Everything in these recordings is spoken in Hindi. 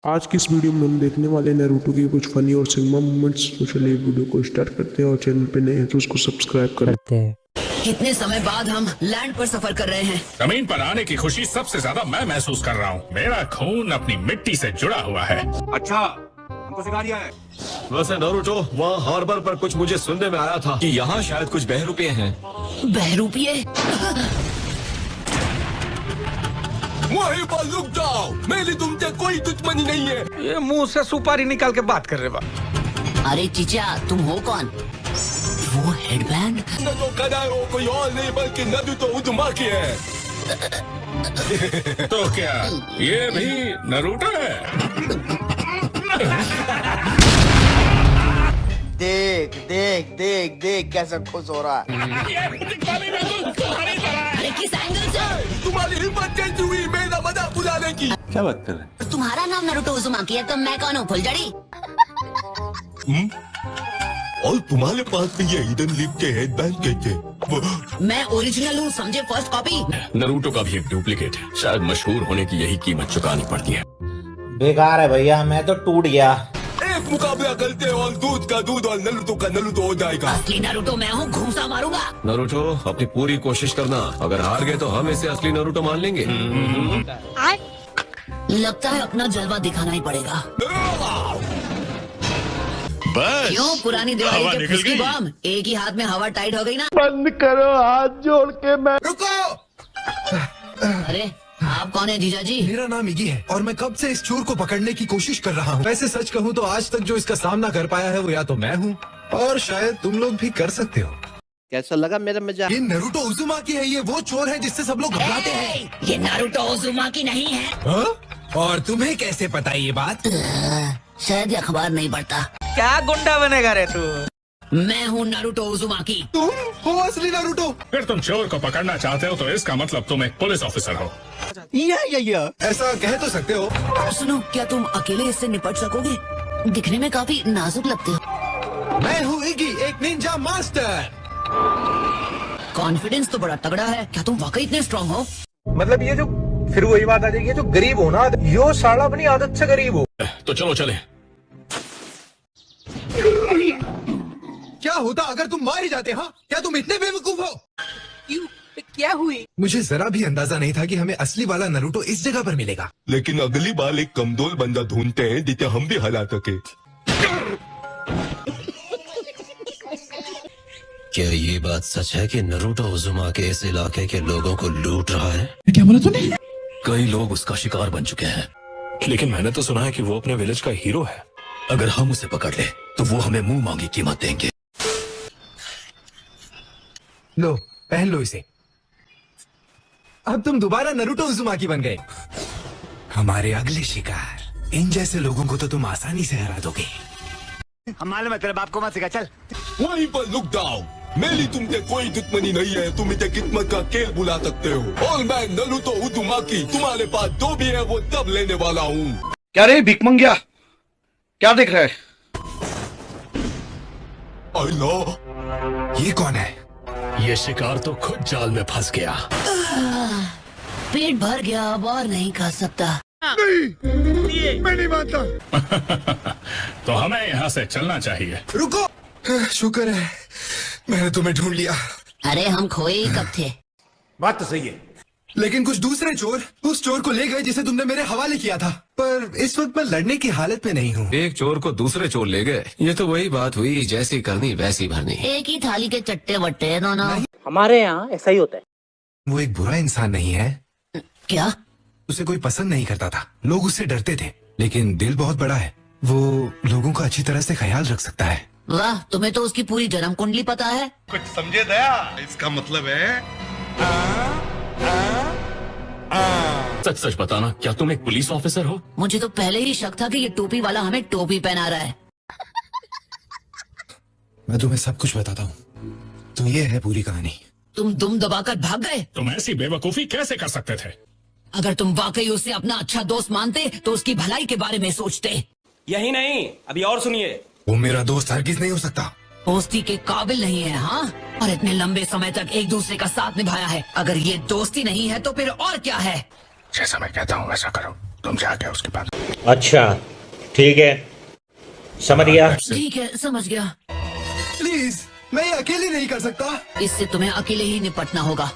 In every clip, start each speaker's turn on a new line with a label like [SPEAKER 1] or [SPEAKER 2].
[SPEAKER 1] आज की इस वीडियो में हम देखने वाले हैं नारुतो की कुछ फनी और सिग्मा मोमेंट्स। तो चलिए वीडियो को स्टार्ट करते हैं और चैनल पे नए हैं तो उसको सब्सक्राइब करते हैं।
[SPEAKER 2] कितने समय बाद हम लैंड पर सफर कर रहे हैं।
[SPEAKER 3] जमीन पर आने की खुशी सबसे ज्यादा मैं महसूस कर रहा हूँ। मेरा खून अपनी मिट्टी से जुड़ा हुआ है।
[SPEAKER 4] अच्छा, हमको सिखा दिया है।
[SPEAKER 5] वैसे नारुतो, वहाँ हार्बर पर कुछ मुझे सुनने में आया था कि यहाँ शायद कुछ बहरूपिये हैं।
[SPEAKER 2] बहरूपिये?
[SPEAKER 5] वहीं पर रुक जाओ, मेरी तुमसे कोई दुश्मनी नहीं है।
[SPEAKER 4] ये मुंह से सुपारी निकाल के बात कर रहे बा।
[SPEAKER 2] अरे चीचा, तुम हो कौन? वो हेडबैंड?
[SPEAKER 5] न तो कदारो कोई और नहीं बल्कि नारुतो उज़ुमाकी है।
[SPEAKER 3] तो क्या ये भी नारुतो है?
[SPEAKER 6] देख देख देख देख कैसा खुश हो रहा है।
[SPEAKER 2] अरे किस एंगल से?
[SPEAKER 5] तुम्हारी हिम्मत कैसी हुई मेरा मजाक उड़ाने की? क्या बात कर रहे हैं?
[SPEAKER 2] तुम्हारा नाम नारुतो उज़ुमाकी है तो मैं कौन हूँ, फुलझड़ी?
[SPEAKER 5] और तुम्हारे पास में ये हिडन लिप के हेडबैंड कैसे?
[SPEAKER 2] मैं ओरिजिनल हूँ, समझे? First copy.
[SPEAKER 3] नारुतो का भी एक डुप्लीकेट है। शायद मशहूर होने की यही कीमत चुकानी पड़ती है।
[SPEAKER 6] बेकार है भैया, मैं तो टूट गया।
[SPEAKER 5] एक मुकाबला करते हैं और दूध का दूध और नारुतो का नारुतो हो जाएगा।
[SPEAKER 2] असली नारुतो मैं हूँ, घूसा मारूंगा।
[SPEAKER 5] नारुतो, अपनी पूरी कोशिश करना। अगर हार गए तो हम इसे असली नारुतो मान लेंगे।
[SPEAKER 2] लगता है अपना जलवा दिखाना ही पड़ेगा।
[SPEAKER 3] बस
[SPEAKER 2] क्यों पुरानी दिवाली
[SPEAKER 3] हवा
[SPEAKER 2] के
[SPEAKER 3] निकल
[SPEAKER 2] फुसकी
[SPEAKER 3] गई।
[SPEAKER 2] बम? एक ही हाथ में हवा टाइट हो गई ना।
[SPEAKER 6] बंद करो, हाथ जोड़ के मैं।
[SPEAKER 4] रुको,
[SPEAKER 2] अरे आप कौन है जीजा जी?
[SPEAKER 7] मेरा नाम इगी है और मैं कब से इस चोर को पकड़ने की कोशिश कर रहा हूँ। वैसे सच कहूँ तो आज तक जो इसका सामना कर पाया है वो या तो मैं हूँ और शायद तुम लोग भी कर सकते हो।
[SPEAKER 6] कैसा लगा मेरा मजाक?
[SPEAKER 7] ये नारुतो उज़ुमाकी है, ये वो चोर है जिससे सब लोग घबराते हैं।
[SPEAKER 2] ए, ये नारुतो उज़ुमाकी नहीं है।
[SPEAKER 7] हाँ? और तुम्हें कैसे पता ये बात?
[SPEAKER 2] शायद ये अखबार नहीं पढ़ता।
[SPEAKER 4] क्या गुंडा बनेगा रे तू?
[SPEAKER 2] मैं हूँ नारुतो उज़ुमाकी।
[SPEAKER 7] तुम हो असली नारुतो?
[SPEAKER 3] फिर तुम चोर को पकड़ना चाहते हो तो इसका मतलब तुम एक पुलिस ऑफिसर हो।
[SPEAKER 7] ऐसा कह तो सकते हो।
[SPEAKER 2] सुनो, क्या तुम अकेले इससे निपट सकोगे? दिखने में काफी नाजुक लगते हो।
[SPEAKER 7] मैं हूँ इगी, एक निंजा मास्टर।
[SPEAKER 2] कॉन्फिडेंस तो बड़ा तगड़ा है। क्या तुम वाकई इतने स्ट्रांग हो?
[SPEAKER 4] मतलब ये जो फिर वही बात आ जाएगी, जो गरीब हो ना, यो साला अपनी आदत से गरीब हो।
[SPEAKER 3] तो चलो चले।
[SPEAKER 7] क्या होता अगर तुम मार ही जाते? हाँ, क्या तुम इतने बेवकूफ हो?
[SPEAKER 8] क्यों? क्या हुई?
[SPEAKER 7] मुझे जरा भी अंदाजा नहीं था कि हमें असली वाला नारुतो इस जगह पर मिलेगा।
[SPEAKER 5] लेकिन अगली बार एक कमजोर बंदा ढूंढते हैं जिसे हम भी हरा सके।
[SPEAKER 9] क्या ये बात सच है कि नारुतो उज़ुमाकी इस इलाके के लोगों को लूट रहा है?
[SPEAKER 7] क्या बोला तूने?
[SPEAKER 9] कई लोग उसका शिकार बन चुके हैं,
[SPEAKER 3] लेकिन मैंने तो सुना है कि वो अपने विलेज का हीरो है।
[SPEAKER 9] अगर हम उसे पकड़ ले तो वो हमें मुंह मांगी कीमत देंगे।
[SPEAKER 7] लो, पहन लो इसे। अब तुम दोबारा नारुतो उज़ुमाकी बन गए। हमारे अगले शिकार, इन जैसे लोगों को तो तुम आसानी से हरा दोगे।
[SPEAKER 4] हम मालूम है तेरे बाप को मत सिखा, चल।
[SPEAKER 5] वहीं पर रुक जाओ, मेरी तुमसे कोई दुश्मनी नहीं है। तुम इसे किस्मत का खेल बुला सकते हो। और मैं नारुतो उज़ुमाकी तुम्हारे पास जो भी है वो सब लेने वाला हूँ।
[SPEAKER 4] क्या रे भिख मंगिया, क्या देख रहा है?
[SPEAKER 7] ये कौन है?
[SPEAKER 9] ये शिकार तो खुद जाल में फंस गया।
[SPEAKER 2] पेट भर गया, अब और नहीं खा सकता।
[SPEAKER 7] मैं नहीं मानता।
[SPEAKER 3] तो हमें यहाँ से चलना चाहिए।
[SPEAKER 7] रुको, शुक्र है मैंने तुम्हें ढूंढ लिया।
[SPEAKER 2] अरे हम खोए ही कब थे?
[SPEAKER 4] बात तो सही है।
[SPEAKER 7] लेकिन कुछ दूसरे चोर उस चोर को ले गए जिसे तुमने मेरे हवाले किया था। पर इस वक्त मैं लड़ने की हालत में नहीं हूँ।
[SPEAKER 5] एक चोर को दूसरे चोर ले गए। ये तो वही बात हुई, जैसी करनी वैसी भरनी।
[SPEAKER 2] एक ही थाली के चट्टे बट्टे हैं दोनों।
[SPEAKER 8] हमारे यहाँ ऐसा ही होता है।
[SPEAKER 7] वो एक बुरा इंसान नहीं है।
[SPEAKER 2] क्या?
[SPEAKER 7] उसे कोई पसंद नहीं करता था, लोग उससे डरते थे, लेकिन दिल बहुत बड़ा है। वो लोगों का अच्छी तरह से ख्याल रख सकता है।
[SPEAKER 2] वाह, तुम्हें तो उसकी पूरी जन्म कुंडली पता है।
[SPEAKER 4] कुछ समझे दया? इसका मतलब है
[SPEAKER 3] सच सच बताना, क्या तुम एक पुलिस ऑफिसर हो?
[SPEAKER 2] मुझे तो पहले ही शक था कि ये टोपी वाला हमें टोपी पहना रहा है।
[SPEAKER 7] मैं तुम्हें सब कुछ बताता हूँ। तो ये है पूरी कहानी।
[SPEAKER 2] तुम दुम दबाकर भाग गए।
[SPEAKER 3] तुम ऐसी बेवकूफी कैसे कर सकते थे?
[SPEAKER 2] अगर तुम वाकई उसे अपना अच्छा दोस्त मानते तो उसकी भलाई के बारे में सोचते।
[SPEAKER 8] यही नहीं, अभी और सुनिए।
[SPEAKER 7] वो मेरा दोस्त हरगिज नहीं हो सकता।
[SPEAKER 2] दोस्ती के काबिल नहीं है, हाँ? और इतने लंबे समय तक एक दूसरे का साथ निभाया है। अगर ये दोस्ती नहीं है तो फिर और क्या है?
[SPEAKER 3] जैसा मैं कहता हूँ वैसा करो। तुम जाके उसके पास
[SPEAKER 8] अच्छा ठीक है, समझ गया।
[SPEAKER 2] ठीक है, समझ गया।
[SPEAKER 7] प्लीज, मैं ये अकेले नहीं कर सकता।
[SPEAKER 2] इससे तुम्हें अकेले ही निपटना होगा।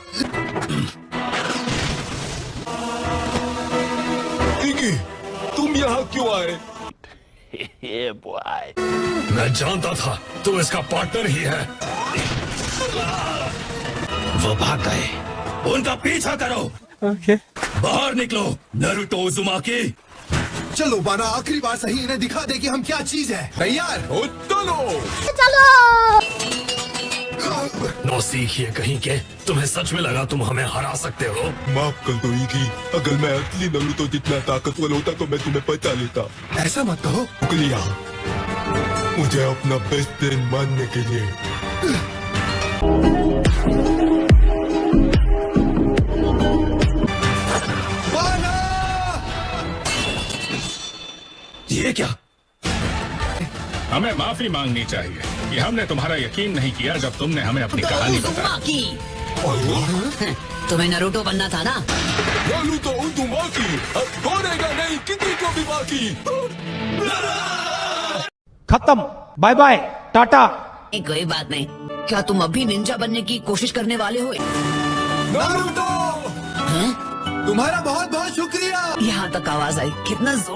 [SPEAKER 5] इगी, तुम यहाँ क्यों आए?
[SPEAKER 3] मैं जानता था तू इसका पार्टनर ही है।
[SPEAKER 9] वो भाग गए।
[SPEAKER 3] उनका पीछा करो। बाहर निकलो नरूटो उज़ुमाकी।
[SPEAKER 7] चलो बाना, आखिरी बार सही इन्हें दिखा दे कि हम क्या चीज है। तैयार?
[SPEAKER 5] ओ, चलो।
[SPEAKER 3] नौसीखिए कहीं के, तुम्हें सच में लगा तुम हमें हरा सकते हो?
[SPEAKER 5] माफ कर दो इगी, अगर मैं असली नरूटो जितना ताकतवर होता तो मैं तुम्हें बचा लेता।
[SPEAKER 7] ऐसा मत कहो।
[SPEAKER 5] शुक्रिया मुझे अपना बेस्ट फ्रेंड मानने के लिए।
[SPEAKER 7] बाना!
[SPEAKER 3] ये क्या? हमें माफी मांगनी चाहिए कि हमने तुम्हारा यकीन नहीं किया जब तुमने हमें अपनी कहानी बताई।
[SPEAKER 2] उज़ुमाकी, तुम्हें नरूटो बनना था ना?
[SPEAKER 5] नरूटो उज़ुमाकी अब छोड़ेगा नहीं किसी को भी बाकी।
[SPEAKER 8] खत्म, बाय बाय, टाटा।
[SPEAKER 2] कोई बात नहीं। क्या तुम अभी निंजा बनने की कोशिश करने वाले हो?
[SPEAKER 7] नारुतो!
[SPEAKER 2] हैं?
[SPEAKER 7] तुम्हारा बहुत बहुत शुक्रिया।
[SPEAKER 2] यहाँ तक आवाज आई, कितना जोर